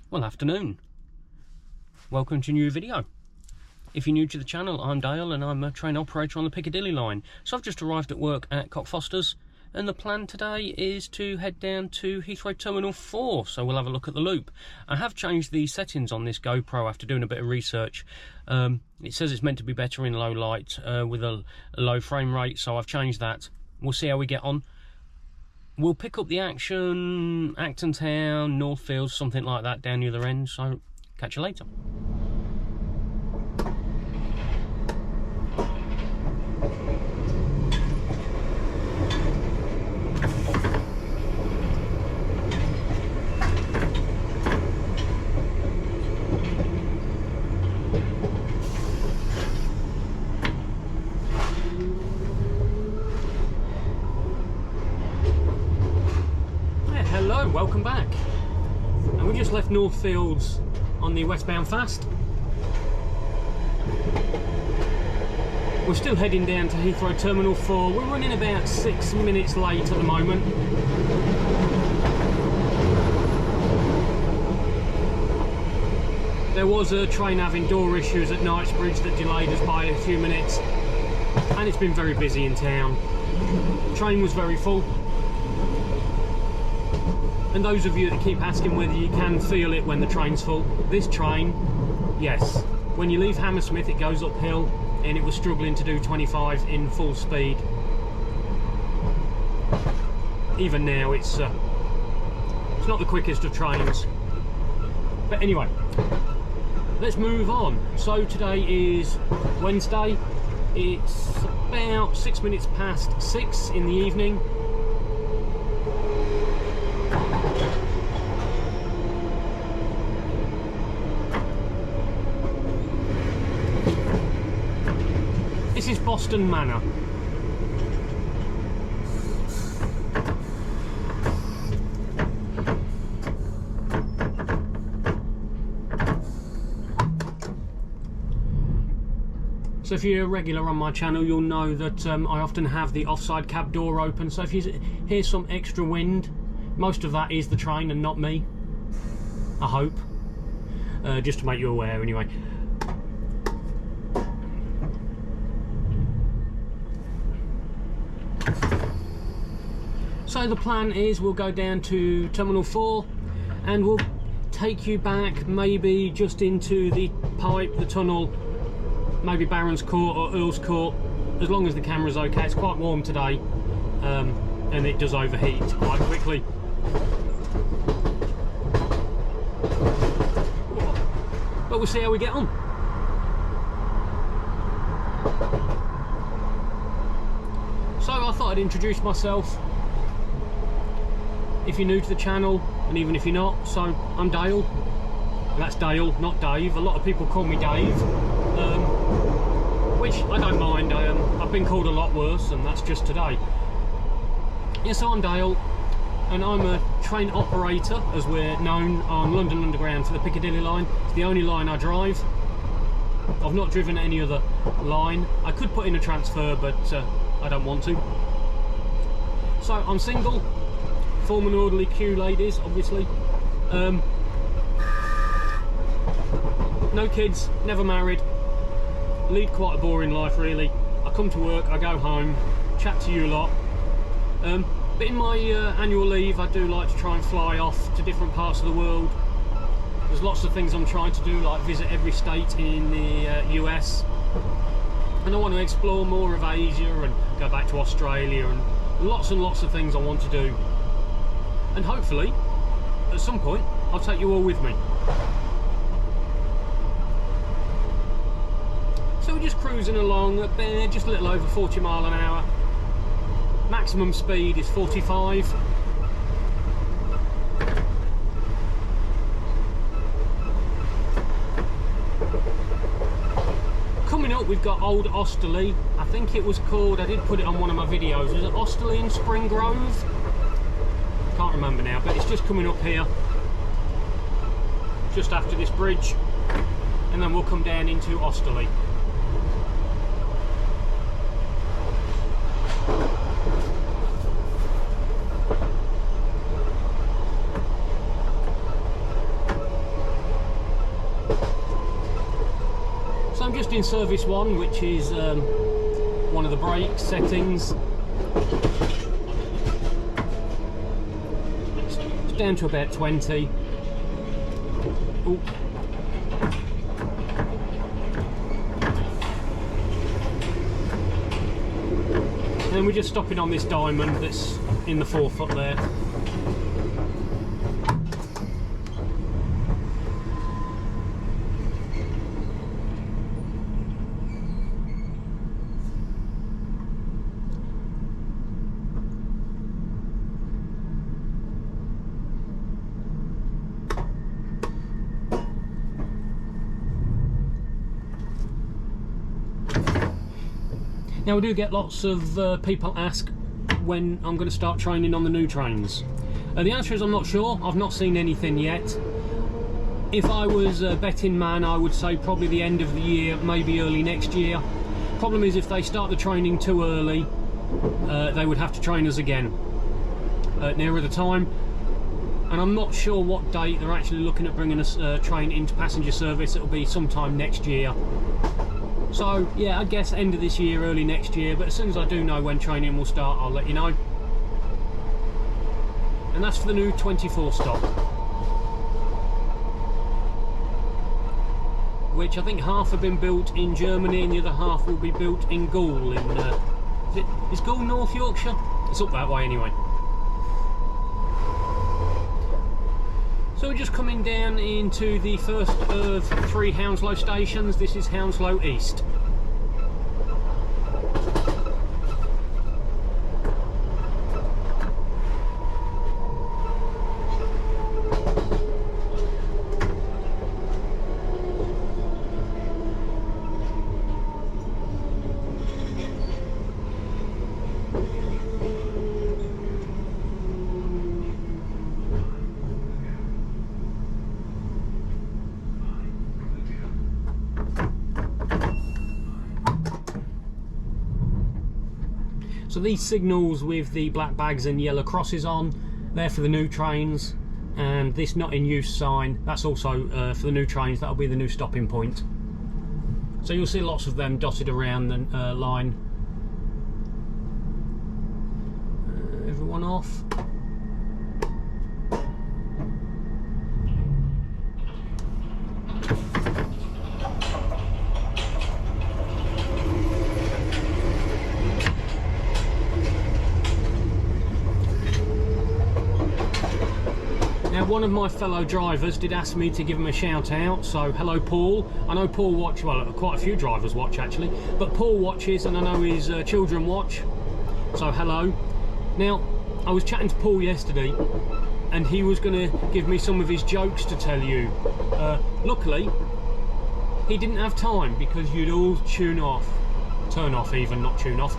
Well, afternoon. Welcome to a new video. If you're new to the channel, I'm Dale and I'm a train operator on the Piccadilly line. So I've just arrived at work at Cockfosters, and the plan today is to head down to Heathrow Terminal 4, so we'll have a look at the loop. I have changed the settings on this GoPro after doing a bit of research. It says it's meant to be better in low light with a low frame rate, so I've changed that. We'll see how we get on. We'll pick up the action, Acton Town, Northfields, something like that down the other end, so catch you later. Hello, welcome back. And we just left Northfields on the westbound fast. We're still heading down to Heathrow Terminal 4. We're running about 6 minutes late at the moment. There was a train having door issues at Knightsbridge that delayed us by a few minutes, and it's been very busy in town. The train was very full. And those of you that keep asking whether you can feel it when the train's full, this train, yes. When you leave Hammersmith, it goes uphill, and it was struggling to do 25 in full speed. Even now, it's not the quickest of trains. But anyway, let's move on. So today is Wednesday. It's about 6 minutes past 6 in the evening. This is Boston Manor. So if you're a regular on my channel, you'll know that I often have the offside cab door open. So if you hear some extra wind, most of that is the train and not me. I hope. Just to make you aware anyway. So the plan is we'll go down to Terminal 4 and we'll take you back maybe just into the pipe, the tunnel, maybe Barons Court or Earls Court, as long as the camera's okay. It's quite warm today and it does overheat quite quickly. But we'll see how we get on. So I thought I'd introduce myself. If you're new to the channel, and even if you're not, so I'm Dale. That's Dale, not Dave. A lot of people call me Dave, which I don't mind. I've been called a lot worse, and that's just today. Yeah, so I'm Dale, and I'm a train operator, as we're known on London Underground for the Piccadilly line. It's the only line I drive. I've not driven any other line. I could put in a transfer, but I don't want to. So I'm single. Form an orderly queue, ladies, obviously. No kids, never married. Lead quite a boring life, really. I come to work, I go home, chat to you a lot. But in my annual leave, I do like to try and fly off to different parts of the world. There's lots of things I'm trying to do, like visit every state in the US. And I want to explore more of Asia and go back to Australia, and lots of things I want to do. And hopefully, at some point, I'll take you all with me. So we're just cruising along at just a little over 40 miles an hour. Maximum speed is 45. Coming up, we've got Old Osterley. I think it was called, I did put it on one of my videos, was it Osterley in Spring Grove? Can't remember now, but it's just coming up here just after this bridge, and then we'll come down into Osterley. I'm just in service 1, which is one of the brake settings. It's down to about 20. Ooh. And we're just stopping on this diamond that's in the forefoot there. Now, we do get lots of people ask when I'm going to start training on the new trains. The answer is I'm not sure. I've not seen anything yet. If I was a betting man, I would say probably the end of the year, maybe early next year. Problem is, if they start the training too early, they would have to train us again nearer the time. And I'm not sure what date they're actually looking at bringing us train into passenger service. It'll be sometime next year. So yeah, I guess end of this year, early next year, but as soon as I do know when training will start, I'll let you know. And that's for the new 24 stop, which I think half have been built in Germany and the other half will be built in Gaul in, is Gaul North Yorkshire? It's up that way anyway. So we're just coming down into the first of 3 Hounslow stations. This is Hounslow East. So these signals with the black bags and yellow crosses on, they're for the new trains, and this not in use sign, that's also for the new trains. That'll be the new stopping point. So you'll see lots of them dotted around the line. Everyone off. Now, one of my fellow drivers did ask me to give him a shout out, so hello Paul. I know Paul watches, well, quite a few drivers watch actually, but Paul watches and I know his children watch, so hello. Now, I was chatting to Paul yesterday and he was going to give me some of his jokes to tell you. Luckily, he didn't have time because you'd all turn off even, not tune off.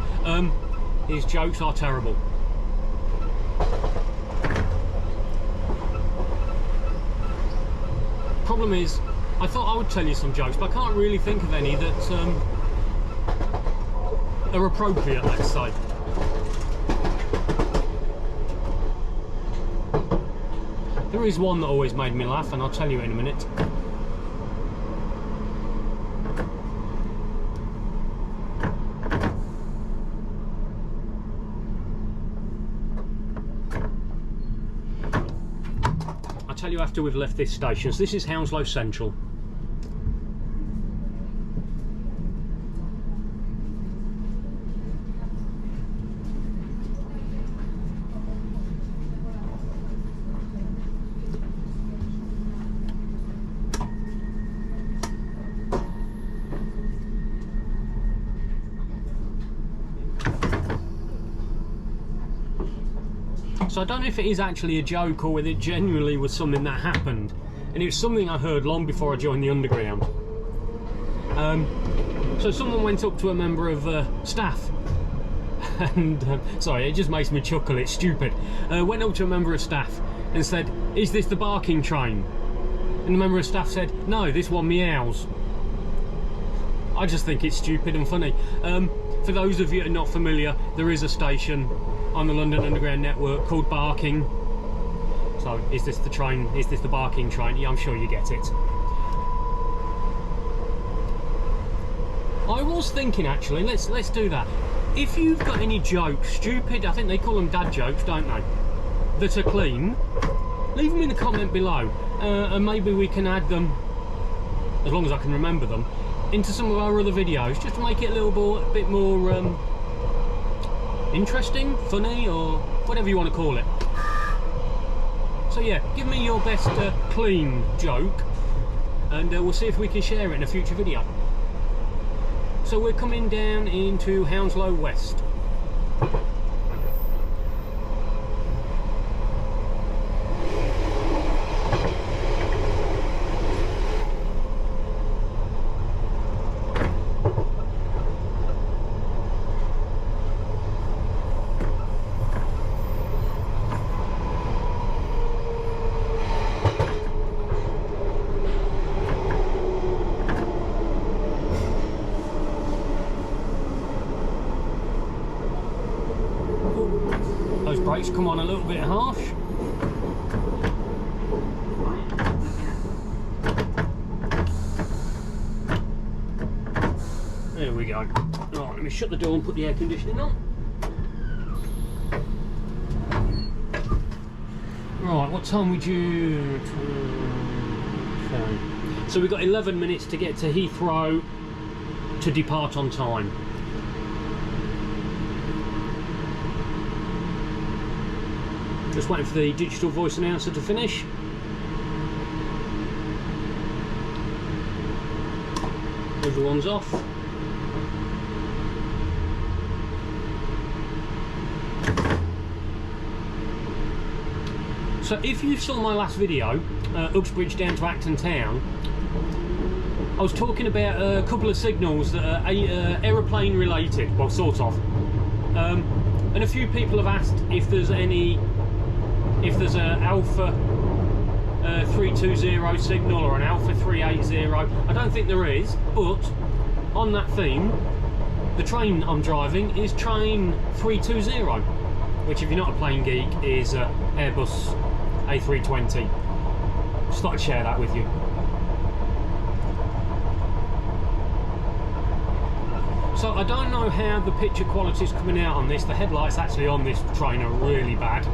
His jokes are terrible. Problem is, I thought I would tell you some jokes, but I can't really think of any that are appropriate, let's say. There is one that always made me laugh, and I'll tell you in a minute. Tell you after we've left this station. So this is Hounslow Central. So I don't know if it is actually a joke or whether it genuinely was something that happened, and it was something I heard long before I joined the Underground. So someone went up to a member of staff and sorry, it just makes me chuckle, it's stupid. Went up to a member of staff and said, "Is this the barking train?" And the member of staff said, "No, this one meows." I just think it's stupid and funny. For those of you who are not familiar, there is a station on the London Underground network called Barking. So is this the train? Is this the barking train? Yeah, I'm sure you get it. I was thinking actually, let's do that. If you've got any jokes, stupid, I think they call them dad jokes, don't they, that are clean, leave them in the comment below, and maybe we can add them, as long as I can remember them, into some of our other videos, just to make it a little bit more interesting, funny, or whatever you want to call it. So yeah, give me your best clean joke, and we'll see if we can share it in a future video. So we're coming down into Hounslow West. Those brakes come on a little bit harsh. There we go. Right, let me shut the door and put the air conditioning on. Right, what time would you... Okay. So we've got 11 minutes to get to Heathrow to depart on time. Just waiting for the digital voice announcer to finish. Everyone's off. So if you saw my last video, Uxbridge down to Acton Town, I was talking about a couple of signals that are aeroplane related, well sort of. And a few people have asked if there's an Alpha 320 signal or an Alpha 380. I don't think there is, but on that theme, the train I'm driving is train 320, which, if you're not a plane geek, is Airbus A320. Just thought I'd share that with you. So I don't know how the picture quality is coming out on this. The headlights actually on this train are really bad.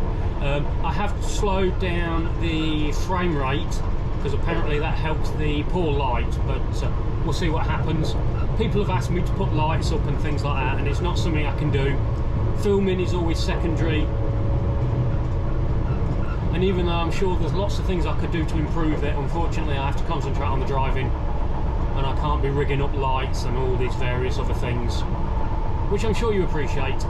I have slowed down the frame rate because apparently that helps the poor light, but we'll see what happens. People have asked me to put lights up and things like that, and it's not something I can do. Filming is always secondary, and even though I'm sure there's lots of things I could do to improve it, unfortunately I have to concentrate on the driving, and I can't be rigging up lights and all these various other things, which I'm sure you appreciate.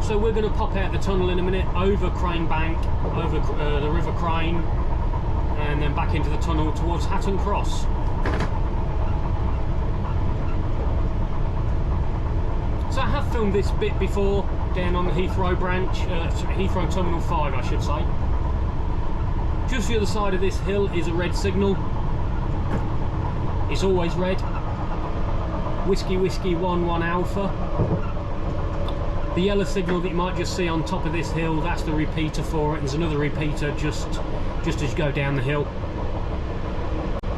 So we're going to pop out the tunnel in a minute, over Crane Bank, over the River Crane, and then back into the tunnel towards Hatton Cross. So I have filmed this bit before, down on the Heathrow branch, Heathrow Terminal 5 I should say. Just the other side of this hill is a red signal. It's always red. Whiskey Whiskey 11 Alpha. The yellow signal that you might just see on top of this hill, that's the repeater for it. There's another repeater just as you go down the hill.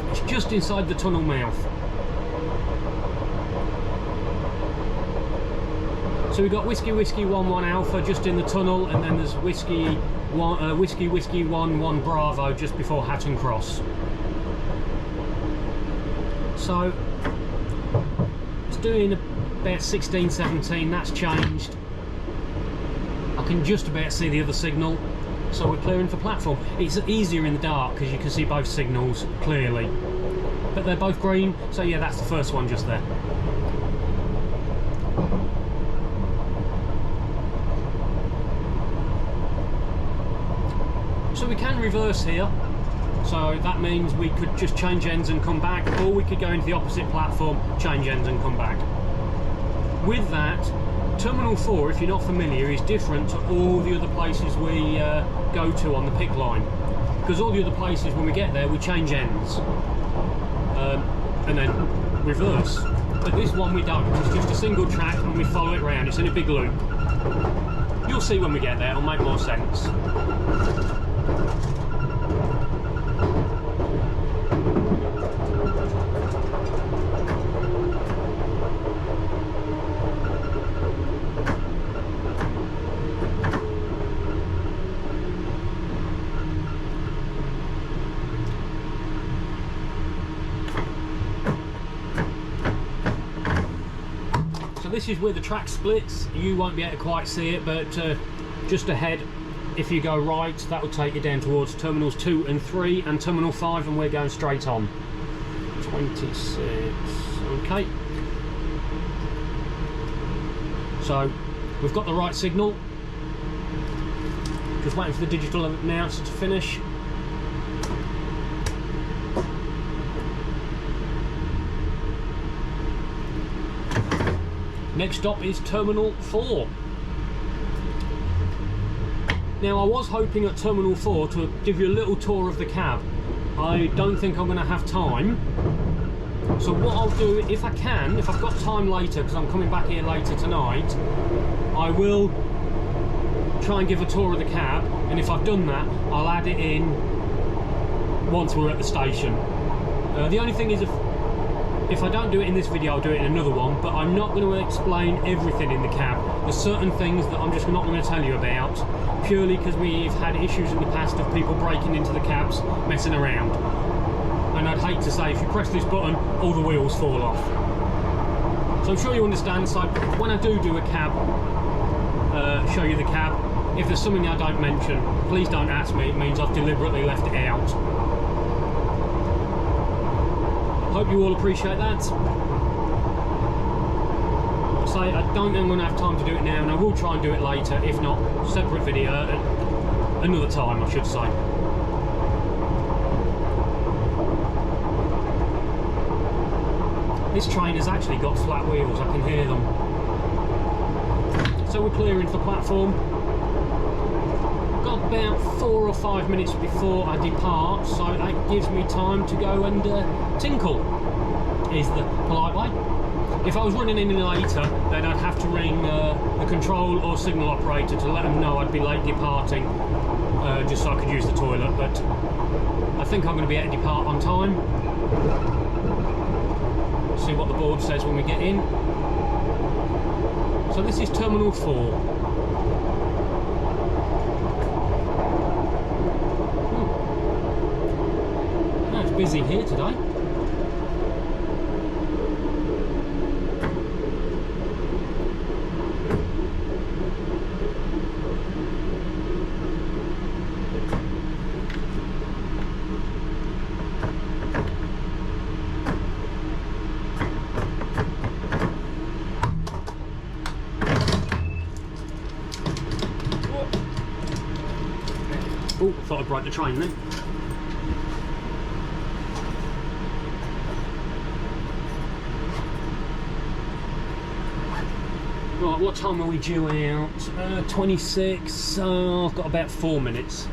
It's just inside the tunnel mouth. So we've got Whiskey Whiskey 11 Alpha just in the tunnel, and then there's Whiskey Whiskey 11 Bravo just before Hatton Cross. So it's doing about 16, 17, that's changed. I can just about see the other signal, so we're clearing for platform. It's easier in the dark because you can see both signals clearly, but they're both green, so yeah, that's the first one just there. So we can reverse here, so that means we could just change ends and come back, or we could go into the opposite platform, change ends and come back. With that, Terminal 4, if you're not familiar, is different to all the other places we go to on the Pick line, because all the other places, when we get there, we change ends and then reverse, but this one we don't. It's just a single track and we follow it around. It's in a big loop. You'll see when we get there, it'll make more sense. this is where the track splits. You won't be able to quite see it, but just ahead, if you go right, that will take you down towards Terminals 2 and 3 and Terminal 5, and we're going straight on. 26, okay. So, we've got the right signal. Just waiting for the digital announcer to finish. Next stop is Terminal 4. Now, I was hoping at Terminal 4 to give you a little tour of the cab. I don't think I'm going to have time. So what I'll do, if I can, if I've got time later, because I'm coming back here later tonight, I will try and give a tour of the cab, and if I've done that, I'll add it in once we're at the station. The only thing is, if I don't do it in this video, I'll do it in another one, but I'm not going to explain everything in the cab. There's certain things that I'm just not going to tell you about, purely because we've had issues in the past of people breaking into the cabs, messing around. And I'd hate to say, if you press this button, all the wheels fall off. So I'm sure you understand. So when I do a cab, show you the cab, if there's something I don't mention, please don't ask me. It means I've deliberately left it out. Hope you all appreciate that. I don't think I'm going to have time to do it now, and I will try and do it later, if not separate video another time, I should say. This train has actually got flat wheels, I can hear them. So we're clearing for platform. Got about 4 or 5 minutes before I depart, so that gives me time to go and tinkle, is the polite way. If I was running in later, then I'd have to ring the control or signal operator to let them know I'd be late departing, just so I could use the toilet, but I think I'm going to be able to depart on time. See what the board says when we get in. So this is Terminal 4. It's busy here today. Oh, thought I'd break the train then. Right, what time are we due out? 26, I've got about 4 minutes.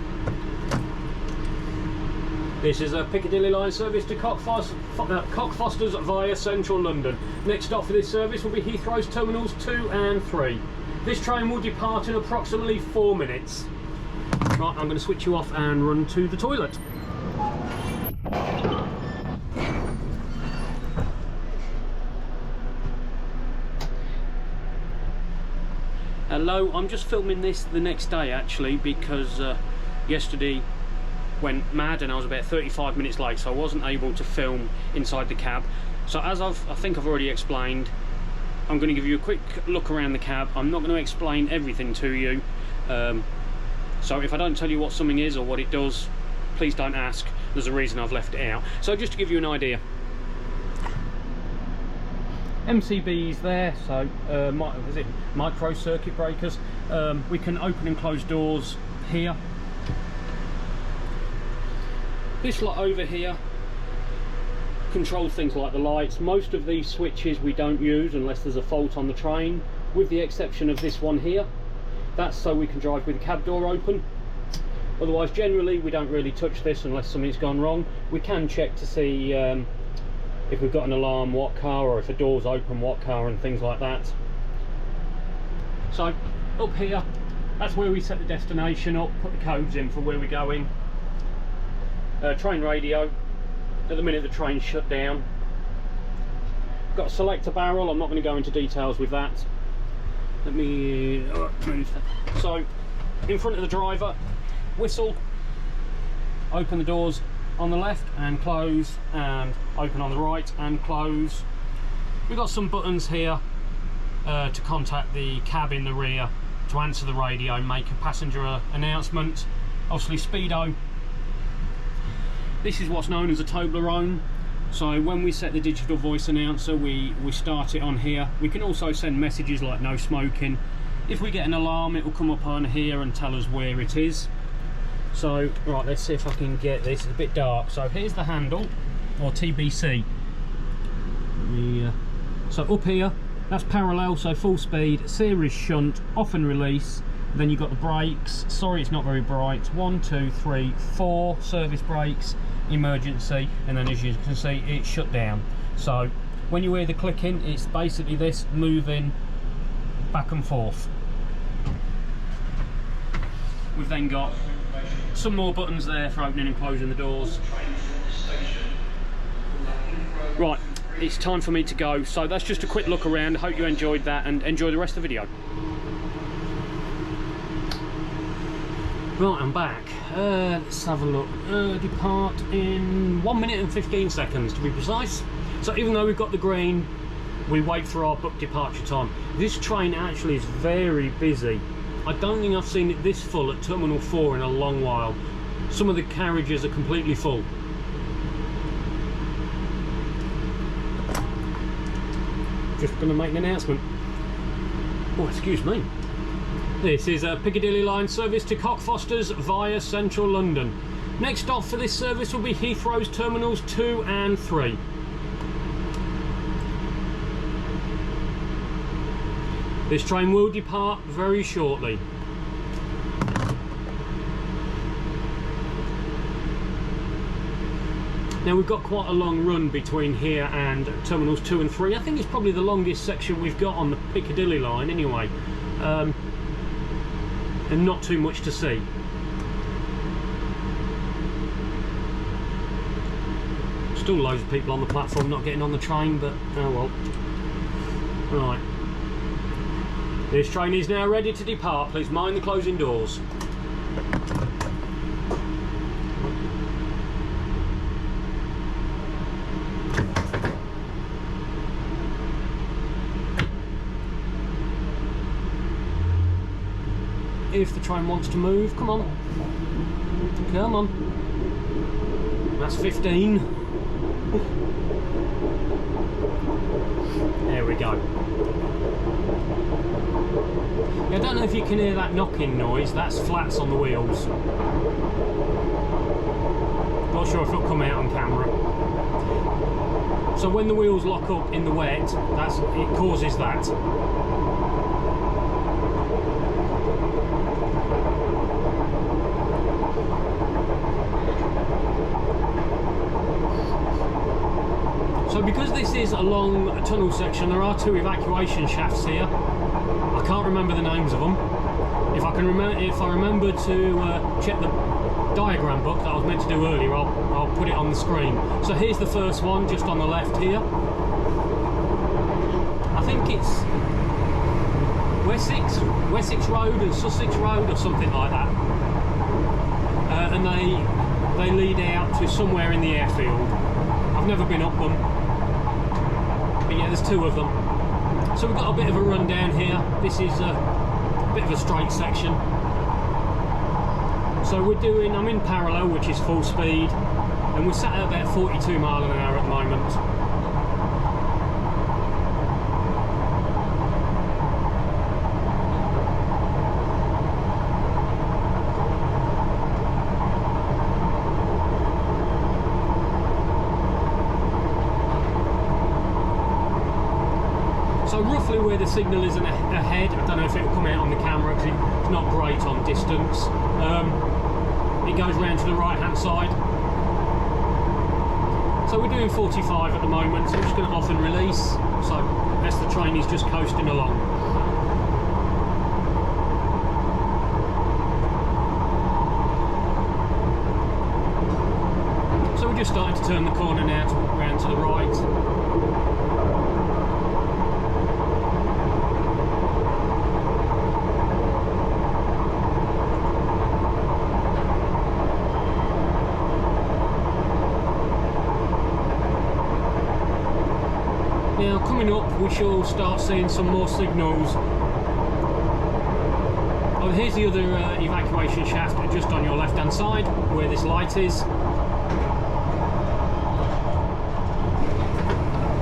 This is a Piccadilly line service to Cockfosters via central London. Next stop for this service will be Heathrow's Terminals 2 and 3. This train will depart in approximately 4 minutes. Right, I'm going to switch you off and run to the toilet. Hello, I'm just filming this the next day actually, because yesterday went mad and I was about 35 minutes late, so I wasn't able to film inside the cab. So as I think I've already explained, I'm going to give you a quick look around the cab. I'm not going to explain everything to you. So if I don't tell you what something is or what it does, please don't ask. There's a reason I've left it out. So just to give you an idea, MCB's there, so is it micro circuit breakers? We can open and close doors here. This lot over here controls things like the lights. Most of these switches we don't use unless there's a fault on the train, with the exception of this one here. That's so we can drive with the cab door open. Otherwise, generally, we don't really touch this unless something's gone wrong. We can check to see if we've got an alarm, what car, or if a door's open, what car, and things like that. So, up here, that's where we set the destination up, put the codes in for where we're going. Train radio. At the minute, the train's shut down. Got a selector barrel. I'm not going to go into details with that. Let me move that. So, in front of the driver, whistle, open the doors on the left and close, and open on the right and close. We've got some buttons here. to contact the cab in the rear to answer the radio and make a passenger announcement. Obviously speedo. This is what's known as a Toblerone. So when we set the digital voice announcer, we start it on here. We can also send messages like no smoking. If we get an alarm, it will come up on here and tell us where it is. So, right, let's see if I can get this. It's a bit dark. So here's the handle, or TBC. So up here, that's parallel, so full speed, series shunt, off and release. Then you've got the brakes. Sorry, it's not very bright. 1, 2, 3, 4 service brakes, emergency, and then as you can see, it's shut down. So when you hear the clicking, it's basically this moving back and forth. We've then got some more buttons there for opening and closing the doors. Right, it's time for me to go. So that's just a quick look around. I hope you enjoyed that and enjoy the rest of the video. Right, I'm back. Let's have a look. Depart in 1 minute and 15 seconds to be precise. So even though we've got the green, we wait for our booked departure time. This train actually is very busy. I don't think I've seen it this full at Terminal 4 in a long while. Some of the carriages are completely full. Just going to make an announcement. Oh, excuse me. This is a Piccadilly line service to Cockfosters via central London. Next stop for this service will be Heathrow's Terminals 2 and 3. This train will depart very shortly. Now we've got quite a long run between here and Terminals 2 and 3. I think it's probably the longest section we've got on the Piccadilly line anyway. And not too much to see. Still loads of people on the platform not getting on the train, but oh well. Right. This train is now ready to depart. Please mind the closing doors. If the train wants to move, come on. Come on. That's 15. There we go. I don't know if you can hear that knocking noise. That's flats on the wheels. Not sure if it'll come out on camera. So when the wheels lock up in the wet, it causes that. So because this is a long tunnel section, there are 2 evacuation shafts here. I can't remember the names of them. If I remember to check the diagram book that I was meant to do earlier, I'll put it on the screen. So here's the first one, just on the left here. I think it's Wessex Road and Sussex Road or something like that. And they lead out to somewhere in the airfield. I've never been up them. But yeah, there's 2 of them. So we've got a bit of a run down here. This is a bit of a straight section. So I'm in parallel, which is full speed, and we're sat at about 42 miles an hour at the moment. So roughly where the signal is ahead, I don't know if it will come out on the camera because it's not great on distance. It goes round to the right hand side. So we're doing 45 at the moment, so we're just going to off and release. So as the train is just coasting along. So we're just starting to turn the corner now round to the right. Now, coming up we shall start seeing some more signals. Oh, here's the other evacuation shaft just on your left hand side where this light is.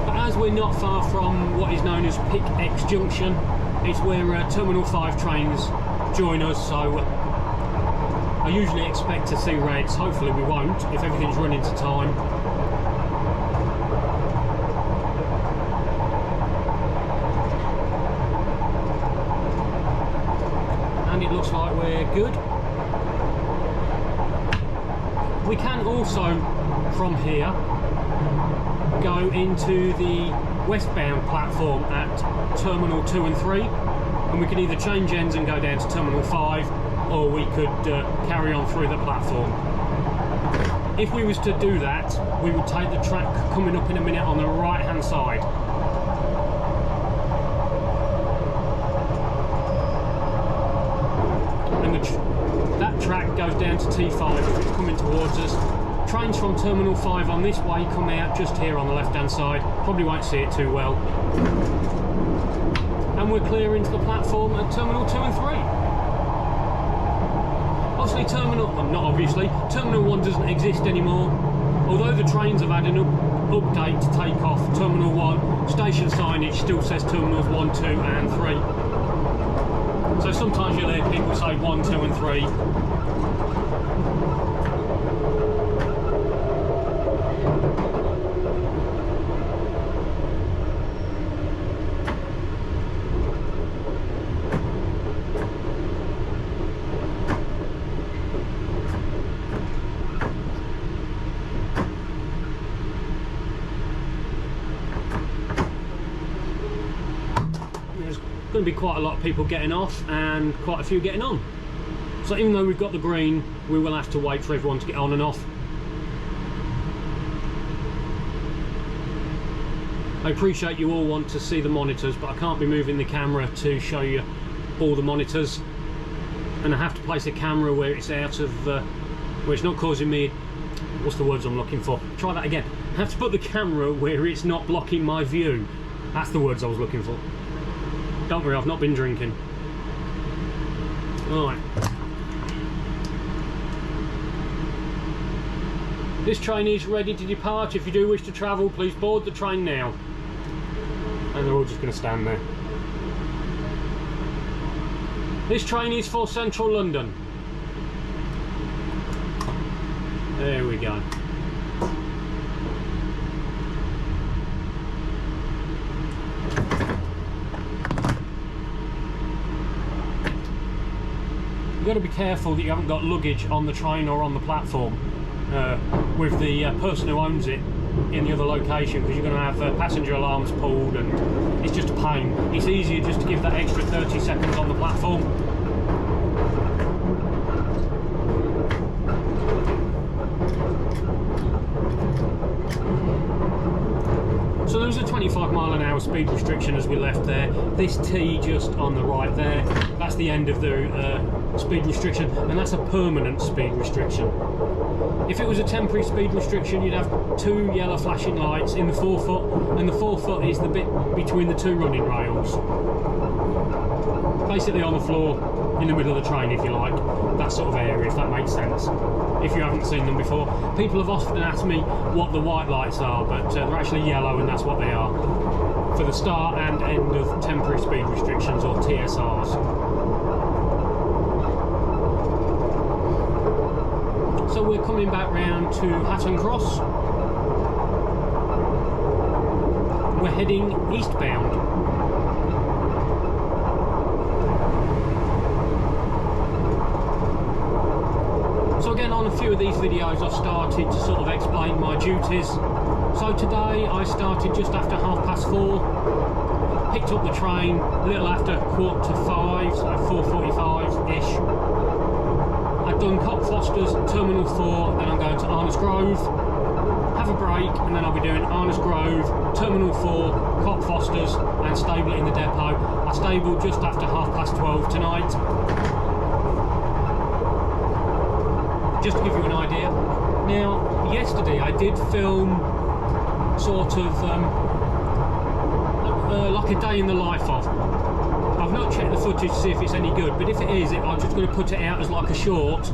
But as we're not far from what is known as Piccadilly Junction, it's where Terminal 5 trains join us, so I usually expect to see reds. Hopefully we won't if everything's running to time. And it looks like we're good. We can also, from here, go into the westbound platform at Terminal 2 and 3, and we can either change ends and go down to Terminal 5, or we could carry on through the platform. If we was to do that, we would take the track coming up in a minute on the right hand side. That track goes down to T5 if it's coming towards us. Trains from Terminal 5 on this way come out just here on the left hand side. Probably won't see it too well. And we're clear into the platform at Terminal 2 and 3. Obviously Terminal 1 doesn't exist anymore. Although the trains have had an update to take off Terminal 1, station signage still says Terminals 1, 2 and 3. So sometimes you'll hear people say 1, 2 and 3. Going to be quite a lot of people getting off and quite a few getting on, so even though we've got the green, we will have to wait for everyone to get on and off. I appreciate you all want to see the monitors, but I can't be moving the camera to show you all the monitors, and I have to place a camera where it's out of where it's not causing me, what's the words I'm looking for, try that again, I have to put the camera where it's not blocking my view. That's the words I was looking for. Don't worry, I've not been drinking. Alright. This train is ready to depart. If you do wish to travel, please board the train now. And they're all just going to stand there. This train is for Central London. There we go. You've got to be careful that you haven't got luggage on the train or on the platform with the person who owns it in the other location, because you're going to have passenger alarms pulled and it's just a pain. It's easier just to give that extra 30 seconds on the platform. So there was a 25-mile-an-hour speed restriction as we left there. This T just on the right there, that's the end of the speed restriction, and that's a permanent speed restriction. If it was a temporary speed restriction, you'd have 2 yellow flashing lights in the forefoot, and the forefoot is the bit between the 2 running rails. Basically on the floor in the middle of the train, if you like, that sort of area, if that makes sense. If you haven't seen them before, people have often asked me what the white lights are, but they're actually yellow, and that's what they are for the start and end of temporary speed restrictions, or TSRs. So we're coming back round to Hatton Cross. We're heading eastbound. So again, on a few of these videos I've started to sort of explain my duties. So today I started just after 4:30, picked up the train a little after 4:45, so 4:45-ish. I've done Cockfosters, Terminal 4, then I'm going to Arnos Grove, have a break, and then I'll be doing Arnos Grove, Terminal 4, Cockfosters, and stable it in the depot. I stabled just after 12:30 tonight. Just to give you an idea. Now, yesterday I did film sort of, like a day in the life of. I've not checked the footage to see if it's any good, but if it is, I'm just going to put it out as like a short,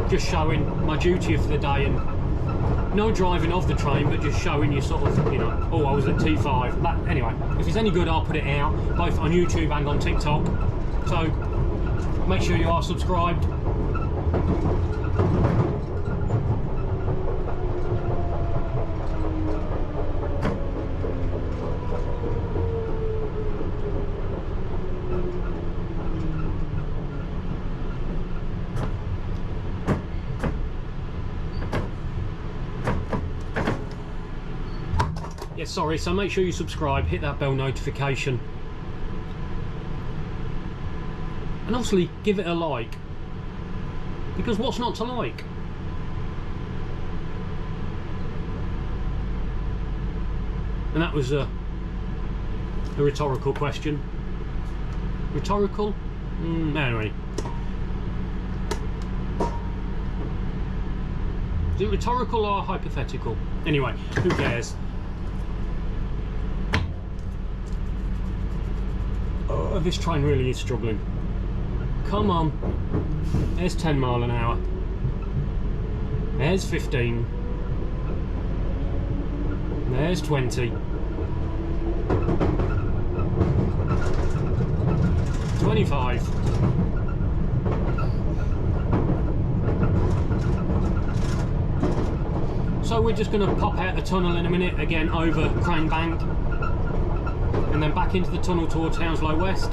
just showing my duty for the day, and no driving of the train, but just showing you sort of, you know, oh, I was at T5. But anyway, if it's any good, I'll put it out, both on YouTube and on TikTok. So make sure you are subscribed. Yeah, sorry, so make sure you subscribe, hit that bell notification, and obviously give it a like, because what's not to like? And that was a rhetorical question. Rhetorical? Anyway. Is it rhetorical or hypothetical? Anyway, who cares? Oh, this train really is struggling. Come on. There's 10 mile an hour. There's 15. There's 20. 25. So we're just going to pop out the tunnel in a minute, again over Crane Bank, and then back into the tunnel towards Hounslow West.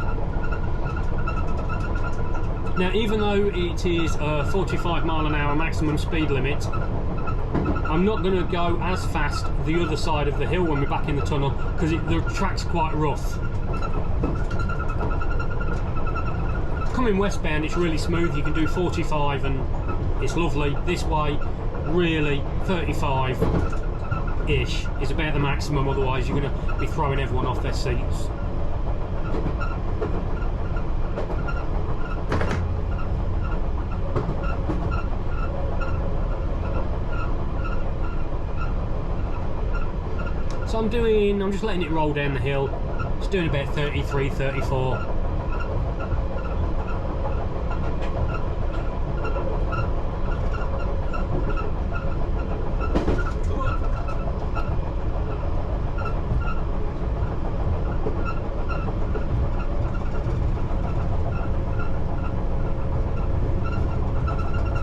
Now, even though it is a 45 mile an hour maximum speed limit, I'm not going to go as fast the other side of the hill when we're back in the tunnel, because the track's quite rough. Coming westbound, it's really smooth. You can do 45 and it's lovely. This way, really, 35-ish is about the maximum, otherwise you're going to be throwing everyone off their seats. So I'm just letting it roll down the hill. It's doing about 33, 34.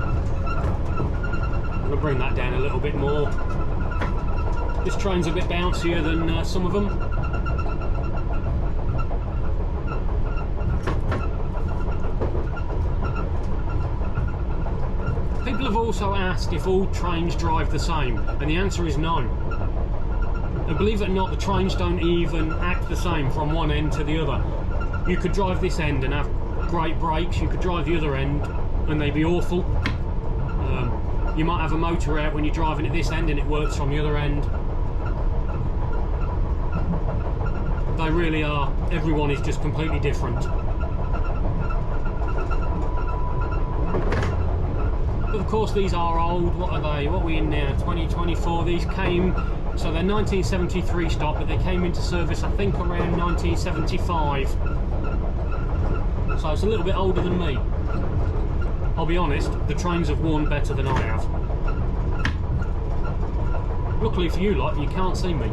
I'm gonna bring that down a little bit more. This train's a bit bouncier than some of them. People have also asked if all trains drive the same, and the answer is no. And believe it or not, the trains don't even act the same from one end to the other. You could drive this end and have great brakes, you could drive the other end and they'd be awful. You might have a motor out when you're driving at this end and it works from the other end. They really are. Everyone is just completely different. But of course these are old. What are they? What are we in now? 2024. These came, so they're 1973 stock, but they came into service I think around 1975. So it's a little bit older than me. I'll be honest, the trains have worn better than I have. Luckily for you lot, you can't see me.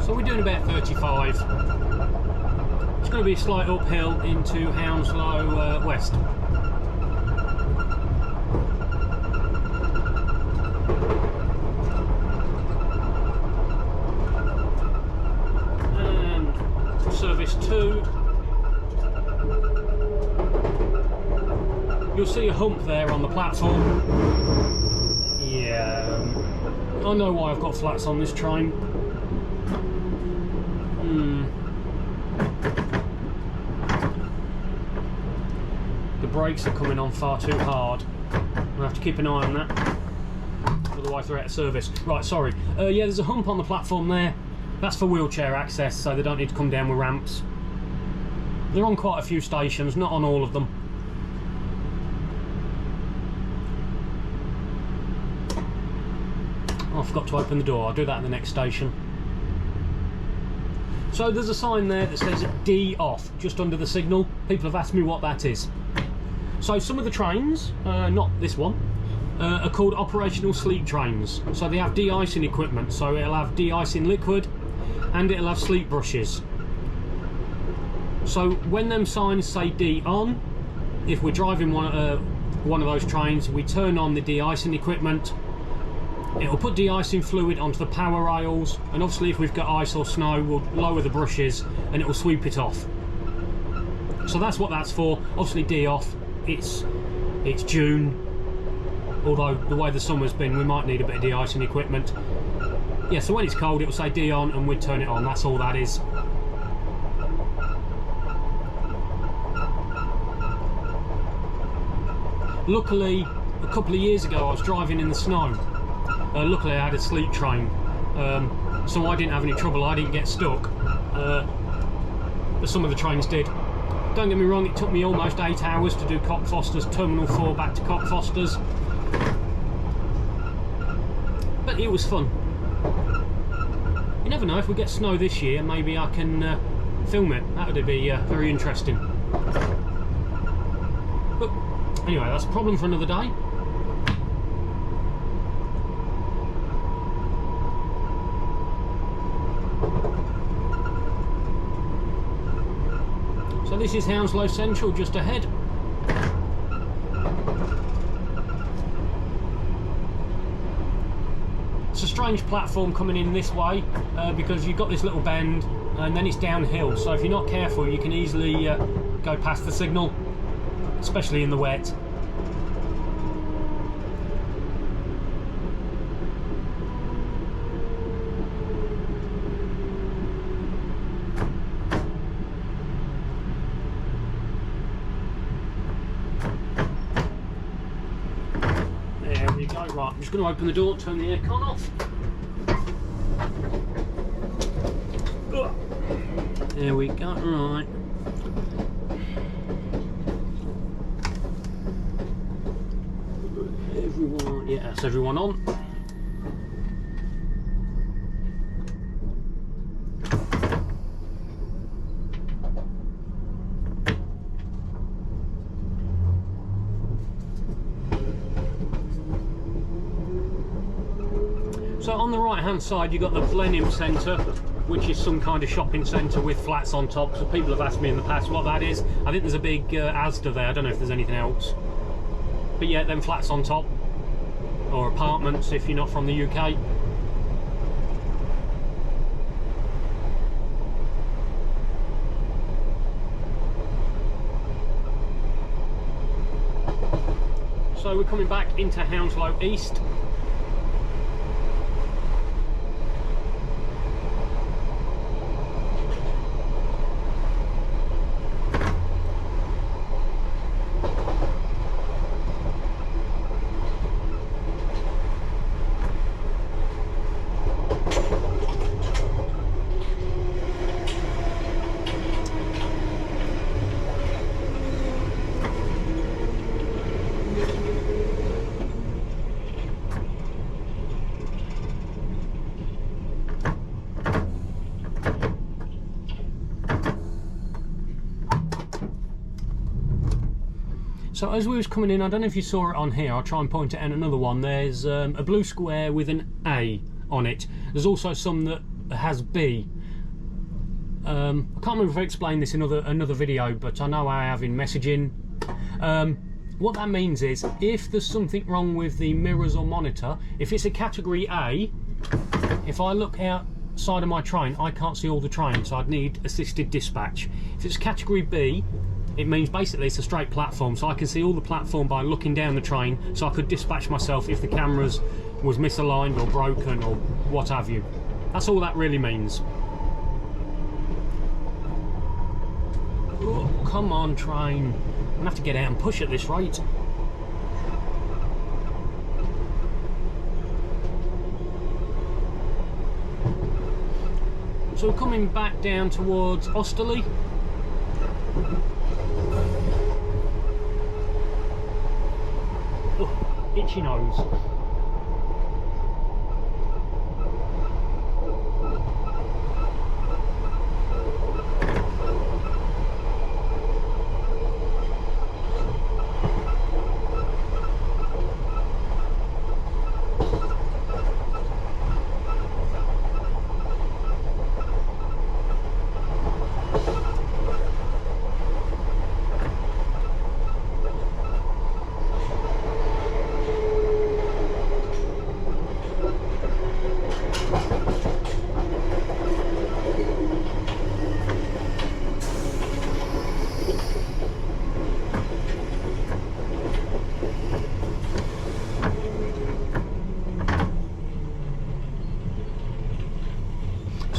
So we're doing about 35. It's going to be a slight uphill into Hounslow West. And service 2. You'll see a hump there on the platform. Yeah, I know why I've got flats on this train. The brakes are coming on far too hard. I'll have to keep an eye on that, otherwise they're out of service. Right, sorry. Yeah, there's a hump on the platform there. That's for wheelchair access, so they don't need to come down with ramps. They're on quite a few stations, not on all of them. I forgot to open the door. I'll do that at the next station. So there's a sign there that says D off, just under the signal. People have asked me what that is. So some of the trains, not this one, are called operational sleep trains. So they have de-icing equipment. So it'll have de-icing liquid and it'll have sleep brushes. So when them signs say D on, if we're driving one of those trains, we turn on the de-icing equipment. It'll put de-icing fluid onto the power rails, and obviously if we've got ice or snow, we'll lower the brushes and it will sweep it off. So that's what that's for. Obviously D off. It's June, although the way the summer's been, we might need a bit of de-icing equipment. Yeah, so when it's cold, it will say D on, and we'd turn it on. That's all that is. Luckily, a couple of years ago, I was driving in the snow. Luckily, I had a sleep train, so I didn't have any trouble. I didn't get stuck, but some of the trains did. Don't get me wrong, it took me almost 8 hours to do Cockfosters, Terminal 4 back to Cockfosters, but it was fun. You never know, if we get snow this year, maybe I can film it. That would be very interesting. But anyway, that's a problem for another day. So this is Hounslow Central just ahead. It's a strange platform coming in this way because you've got this little bend and then it's downhill, so if you're not careful you can easily go past the signal, especially in the wet. There we go. Right, I'm just going to open the door, turn the aircon off. There we go, right. Everyone, yeah, that's everyone on. So on the right hand side you've got the Blenheim Centre, which is some kind of shopping centre with flats on top. So people have asked me in the past what that is. I think there's a big Asda there, I don't know if there's anything else. But yeah, them flats on top, or apartments if you're not from the UK. So we're coming back into Hounslow East. So as we was coming in, I don't know if you saw it on here, I'll try and point it out another one. There's a blue square with an A on it. There's also some that has B. I can't remember if I explained this in another video, but I know I have in messaging. What that means is, if there's something wrong with the mirrors or monitor, if it's a category A, if I look outside of my train, I can't see all the trains, so I'd need assisted dispatch. If it's category B, it means basically it's a straight platform, so I can see all the platform by looking down the train, so I could dispatch myself if the cameras was misaligned or broken or what have you. That's all that really means. Oh, come on, train. I'm gonna have to get out and push at this rate. So we're coming back down towards Osterley. Oh, itchy nose.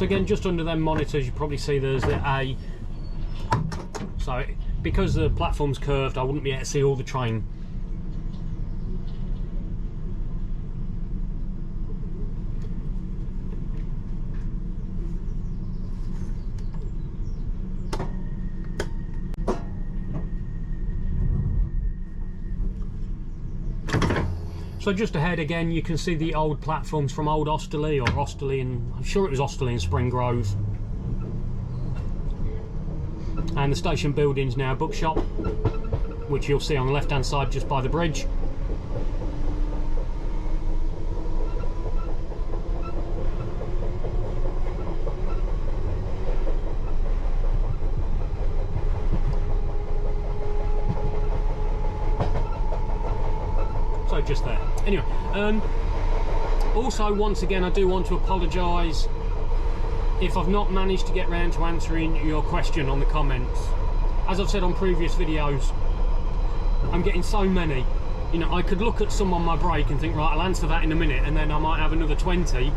So again, just under them monitors, you probably see there's the A. So because the platform's curved, I wouldn't be able to see all the train. So just ahead again, you can see the old platforms from old Osterley, or Osterley, and I'm sure it was Osterley and Spring Grove. And the station building's now a bookshop, which you'll see on the left hand side just by the bridge. So just there. Anyway, also once again I do want to apologise if I've not managed to get round to answering your question on the comments. As I've said on previous videos, I'm getting so many. You know, I could look at some on my break and think, right, I'll answer that in a minute, and then I might have another 20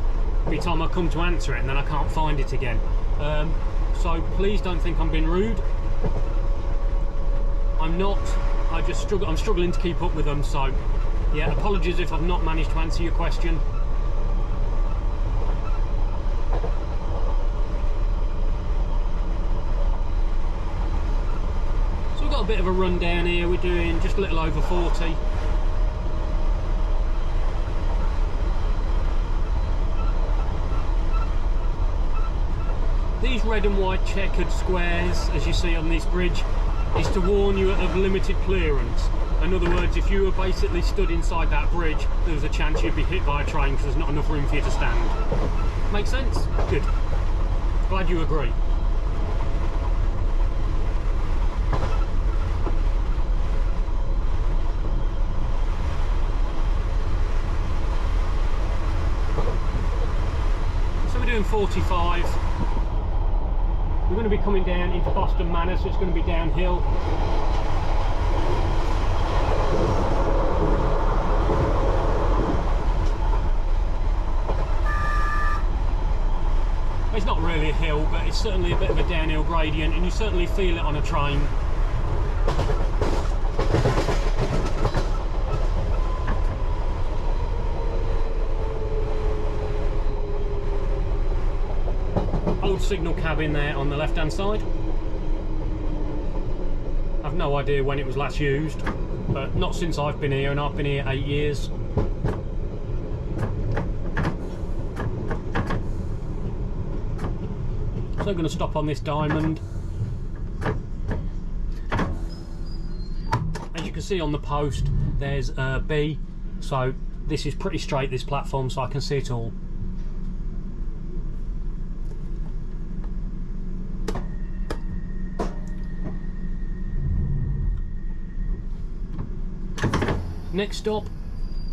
every time I come to answer it, and then I can't find it again. So please don't think I'm being rude. I'm not. I'm struggling to keep up with them, so yeah, apologies if I've not managed to answer your question. So we've got a bit of a rundown here. We're doing just a little over 40. These red and white checkered squares, as you see on this bridge, is to warn you of limited clearance. In other words, if you were basically stood inside that bridge, there was a chance you'd be hit by a train because there's not enough room for you to stand. Make sense? Good. Glad you agree. So we're doing 45. We're going to be coming down into Boston Manor, so it's going to be downhill. It's not really a hill, but it's certainly a bit of a downhill gradient, and you certainly feel it on a train. Old signal cabin there on the left hand side. I've no idea when it was last used, but not since I've been here, and I've been here 8 years. So I'm going to stop on this diamond. As you can see on the post, there's a B, so this is pretty straight, this platform, so I can see it all. Next stop,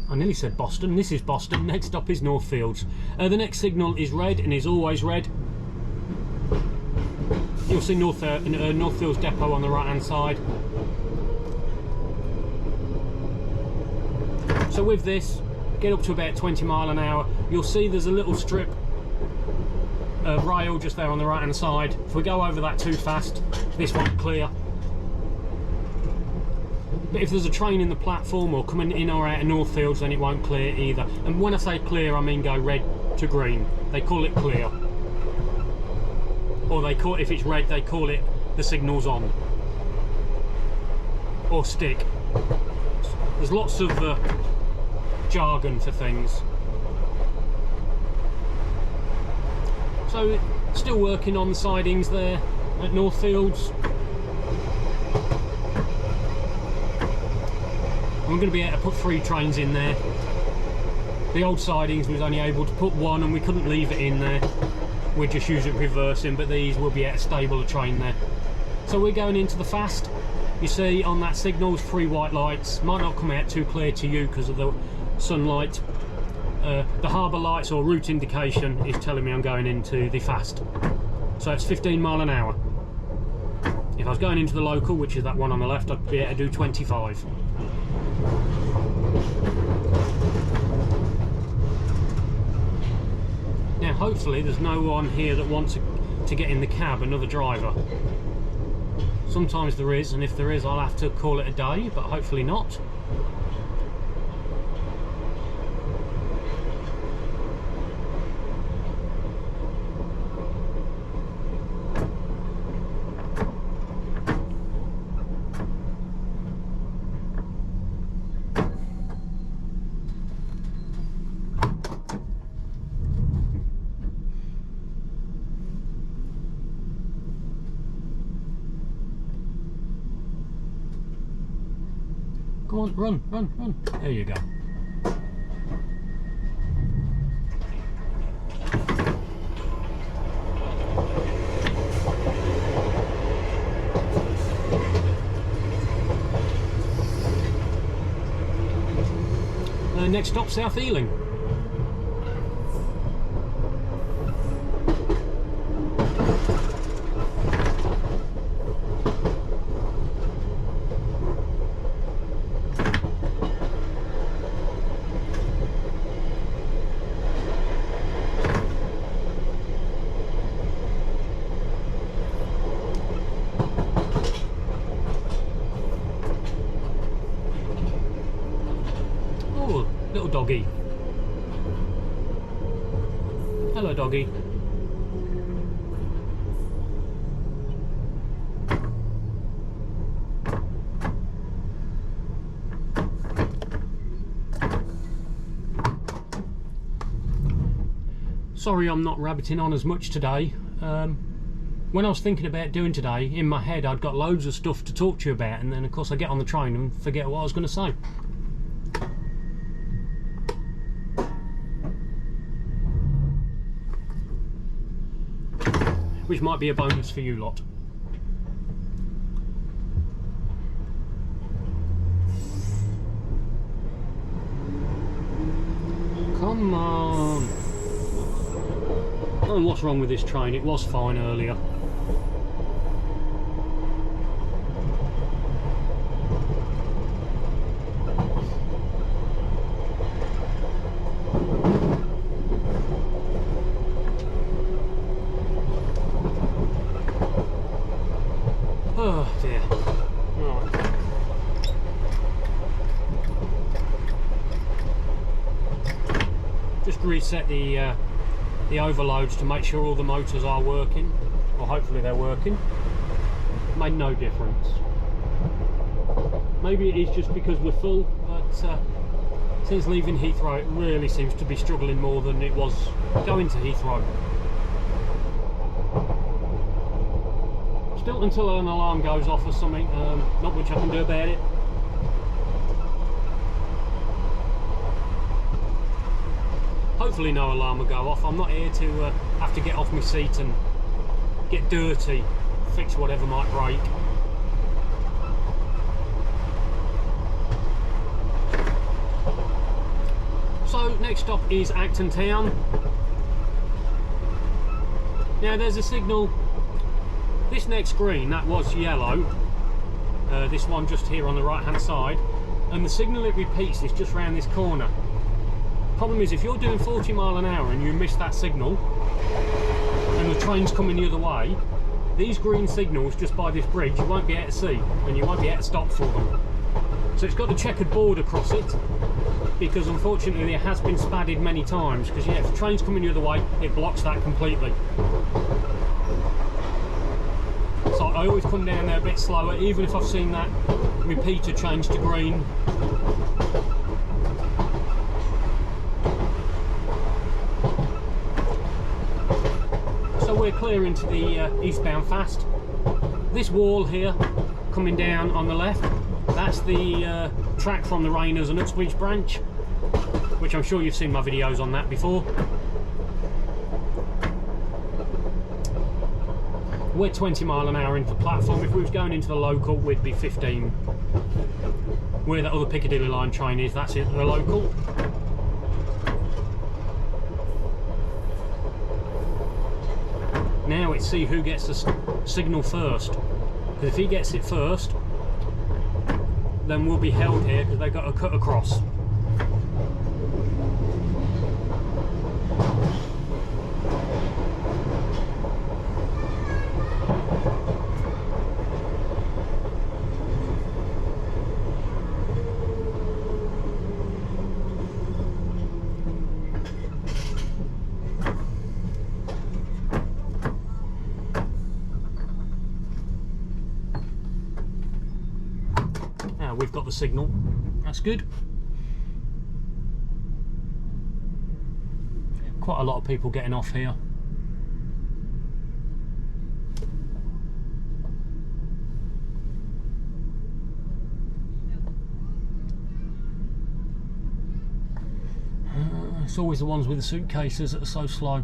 I nearly said Boston, this is Boston. Next stop is Northfields. The next signal is red and is always red. You'll see Northfields depot on the right hand side. So with this, get up to about 20 mile an hour, you'll see there's a little strip of rail just there on the right hand side. If we go over that too fast, this won't clear. But if there's a train in the platform or coming in or out of Northfields, then it won't clear either. And when I say clear, I mean go red to green. They call it clear. Or they call, if it's red, they call it the signal's on. Or stick. There's lots of jargon for things. So, still working on the sidings there at Northfields. I'm going to be able to put 3 trains in there. The old sidings we was only able to put 1, and we couldn't leave it in there. We just use it reversing, but these will be able to stable a train there. So we're going into the fast. You see on that signals 3 white lights. Might not come out too clear to you because of the sunlight. The harbour lights or route indication is telling me I'm going into the fast. So it's 15 mile an hour. If I was going into the local, which is that one on the left, I'd be able to do 25. Now hopefully there's no one here that wants to get in the cab, another driver. Sometimes there is, and if there is I'll have to call it a day, but hopefully not. Come on, run, run, run. There you go. Next stop, South Ealing. Little doggy. Hello, doggy. Sorry I'm not rabbiting on as much today. When I was thinking about doing today, in my head I'd got loads of stuff to talk to you about, and then of course I get on the train and forget what I was going to say. Which might be a bonus for you lot. Come on. Oh, what's wrong with this train? It was fine earlier. Oh dear. Right. Just reset the overloads to make sure all the motors are working, or hopefully they're working. Made no difference. Maybe it is just because we're full, but since leaving Heathrow it really seems to be struggling more than it was going to Heathrow. Still, until an alarm goes off or something, not much I can do about it. Hopefully no alarm will go off. I'm not here to have to get off my seat and get dirty, fix whatever might break. So next stop is Acton Town. Now there's a signal. This next green, that was yellow. This one just here on the right hand side, and the signal it repeats is just round this corner. Problem is, if you're doing 40 miles an hour and you miss that signal and the train's coming the other way, these green signals just by this bridge you won't be able to see, and you won't be able to stop for them. So it's got a checkered board across it, because unfortunately it has been spadded many times, because yeah, if the train's coming the other way it blocks that completely. So I always come down there a bit slower, even if I've seen that repeater change to green. So we're clear into the eastbound fast. This wall here, coming down on the left, that's the track from the Rainers and Uxbridge branch, which I'm sure you've seen my videos on that before. We're 20 miles an hour into the platform. If we was going into the local, we'd be 15. Where that other Piccadilly line train is, that's it, the local. Now it's see who gets the signal first. Because if he gets it first, then we'll be held here because they've got to cut across. we've got the signal. That's good. Quite a lot of people getting off here. It's always the ones with the suitcases that are so slow.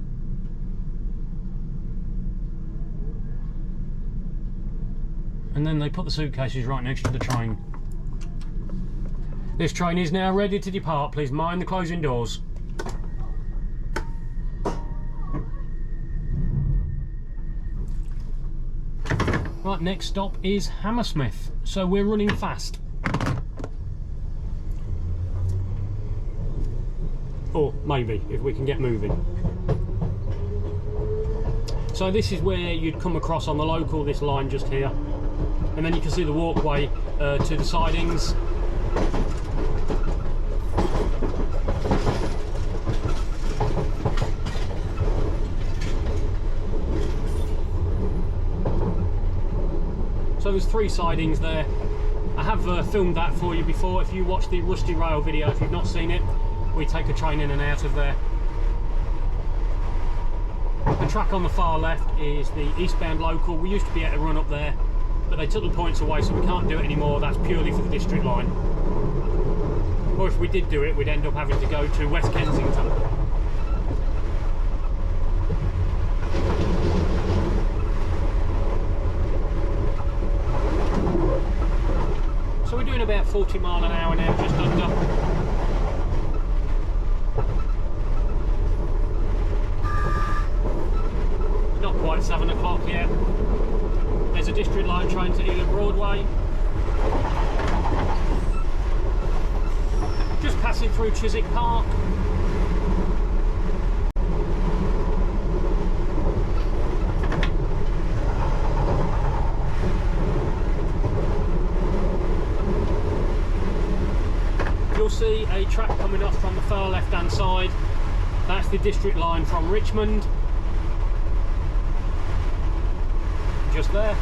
And then they put the suitcases right next to the train. This train is now ready to depart. Please mind the closing doors. Right, next stop is Hammersmith. So we're running fast. Or maybe, if we can get moving. So this is where you'd come across on the local, this line just here. And then you can see the walkway to the sidings. So there's 3 sidings there. I have filmed that for you before. If you watch the Rusty Rail video, if you've not seen it, we take a train in and out of there. The track on the far left is the eastbound local. We used to be able to run up there, but they took the points away, so we can't do it anymore. That's purely for the district line. Or if we did do it, we'd end up having to go to West Kensington. So we're doing about 40 mile an hour now, just under. Not quite 7 o'clock yet. There's a district line train to Ealing Broadway. Just passing through Chiswick Park. You'll see a track coming off from the far left hand side. That's the district line from Richmond. Just there.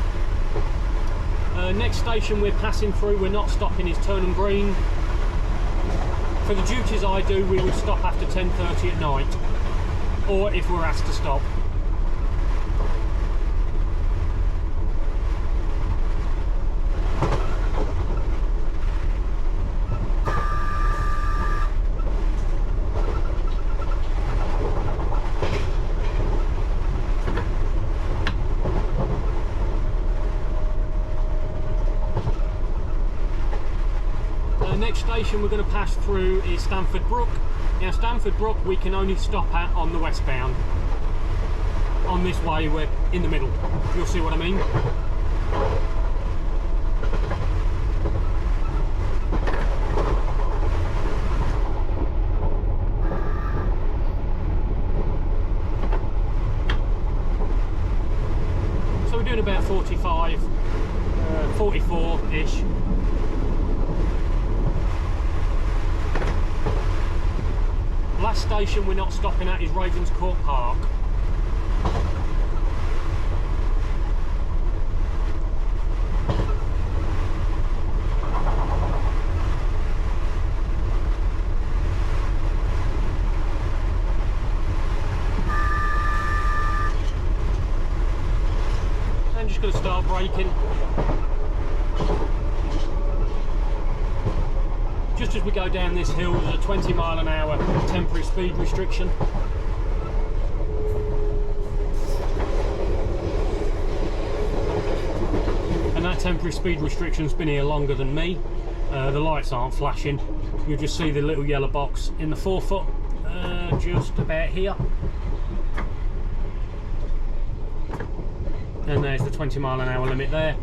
Next station we're passing through, we're not stopping, is Turnham Green. For the duties I do, we would stop after 10:30 at night, or if we're asked to stop. Next station we're going to pass through is Stamford Brook. Now Stamford Brook we can only stop at on the westbound. On this way we're in the middle. You'll see what I mean. So we're doing about 45, 44-ish. Last station we're not stopping at is Ravens Court Park. I'm just going to start braking. Just as we go down this hill, there's a 20 mile an hour temporary speed restriction. And that temporary speed restriction's been here longer than me. The lights aren't flashing. You'll just see the little yellow box in the forefoot, just about here. And there's the 20 mile an hour limit there.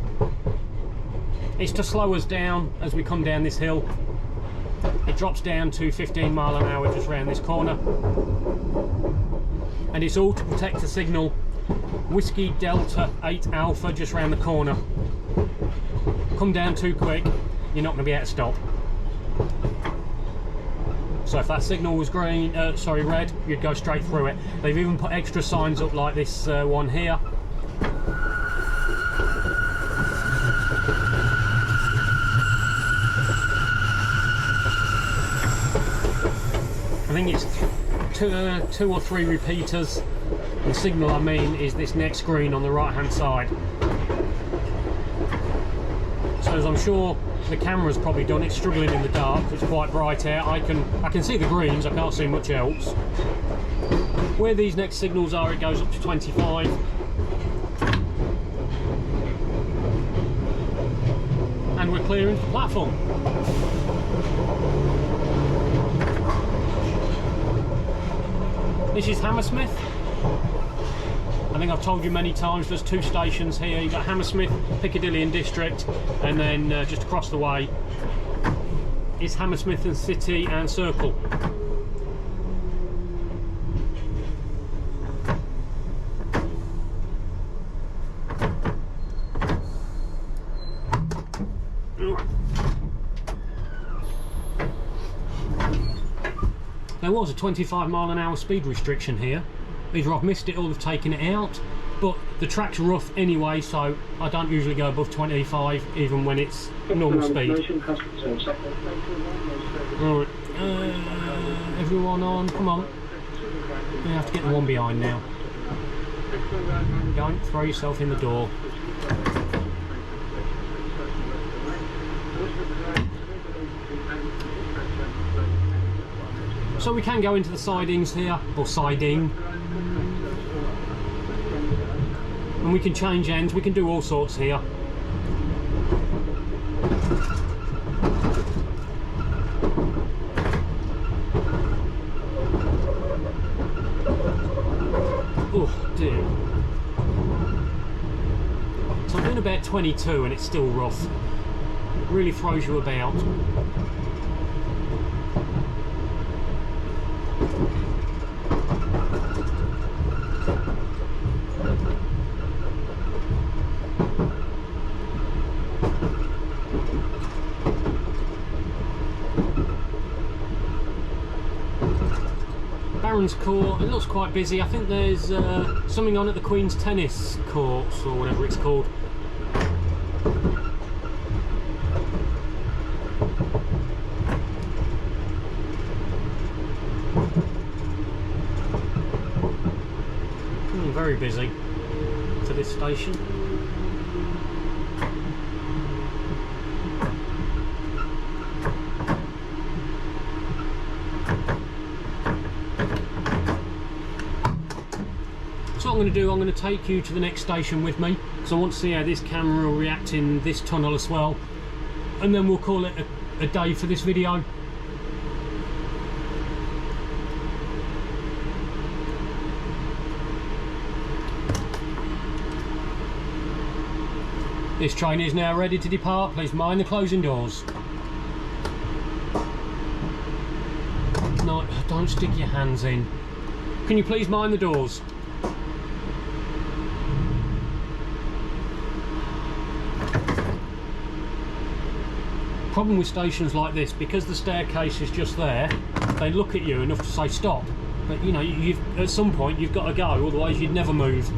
It's to slow us down as we come down this hill. It drops down to 15 mile an hour just round this corner, and it's all to protect the signal Whiskey Delta 8 Alpha just round the corner. Come down too quick, you're not going to be able to stop. So if that signal was green, red, you'd go straight through it. They've even put extra signs up like this one here. I think it's two or three repeaters. The signal I mean is this next screen on the right hand side. So as I'm sure the camera's probably done, it's struggling in the dark, it's quite bright out. I can see the greens, I can't see much else. Where these next signals are, it goes up to 25. And we're clearing the platform. This is Hammersmith. I think I've told you many times, there's two stations here. You've got Hammersmith, Piccadilly and District, and then just across the way is Hammersmith and City and Circle. There was a 25-mile-an-hour speed restriction here. Either I've missed it or they've taken it out, but the track's rough anyway, so I don't usually go above 25 even when it's normal speed. Alright, everyone on, come on. You have to get the one behind now. Don't throw yourself in the door. So we can go into the sidings here, or siding, and we can change ends, we can do all sorts here. Oh dear. So I'm doing about 22 and it's still rough. It really throws you about. Earls Court, it looks quite busy. I think there's something on at the Queen's Tennis Courts or whatever it's called. Very busy for this station. So what I'm going to do, I'm going to take you to the next station with me, because I want to see how this camera will react in this tunnel as well, and then we'll call it a day for this video. This train is now ready to depart. Please mind the closing doors. No, don't stick your hands in. Can you please mind the doors? Problem with stations like this, because the staircase is just there, they look at you enough to say stop. But you know, at some point you've got to go, otherwise you'd never move.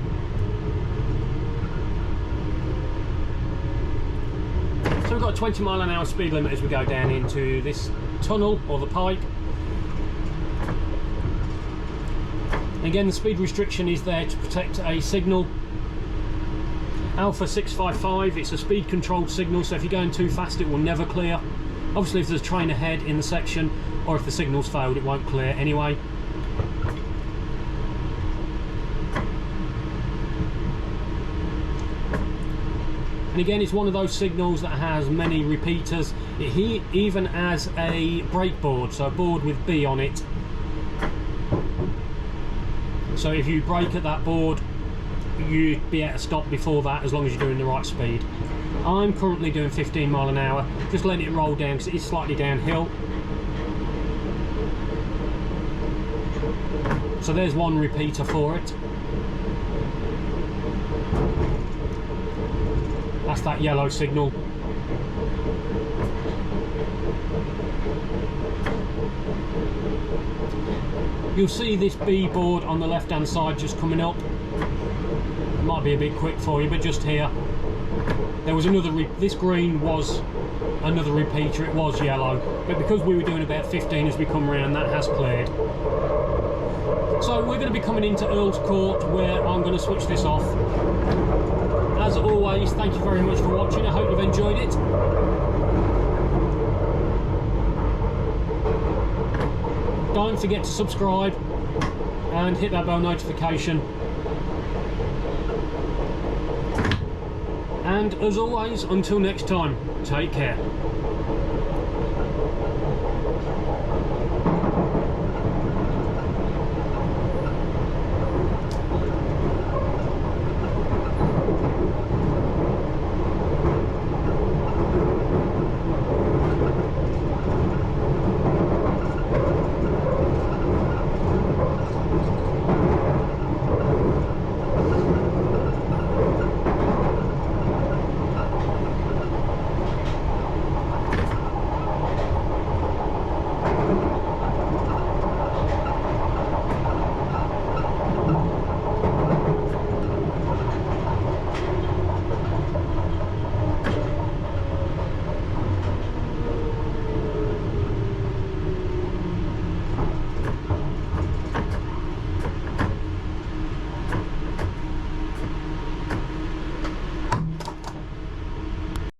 So we've got a 20-mile-an-hour speed limit as we go down into this tunnel, or the pipe. Again, the speed restriction is there to protect a signal. Alpha 655, it's a speed controlled signal, so if you're going too fast it will never clear. Obviously if there's a train ahead in the section, or if the signal's failed, it won't clear anyway. And again, it's one of those signals that has many repeaters. It even has a brake board, so a board with B on it. So if you brake at that board, you'd be able to stop before that, as long as you're doing the right speed. I'm currently doing 15 mile an hour, just letting it roll down because it is slightly downhill. So there's one repeater for it. That's that yellow signal. You'll see this B board on the left hand side just coming up. It might be a bit quick for you, but just here. There was another, this green was another repeater, it was yellow. But because we were doing about 15 as we come around, that has cleared. So we're going to be coming into Earls Court, where I'm going to switch this off. As always, thank you very much for watching. I hope you've enjoyed it. Don't forget to subscribe and hit that bell notification. And as always, until next time, take care.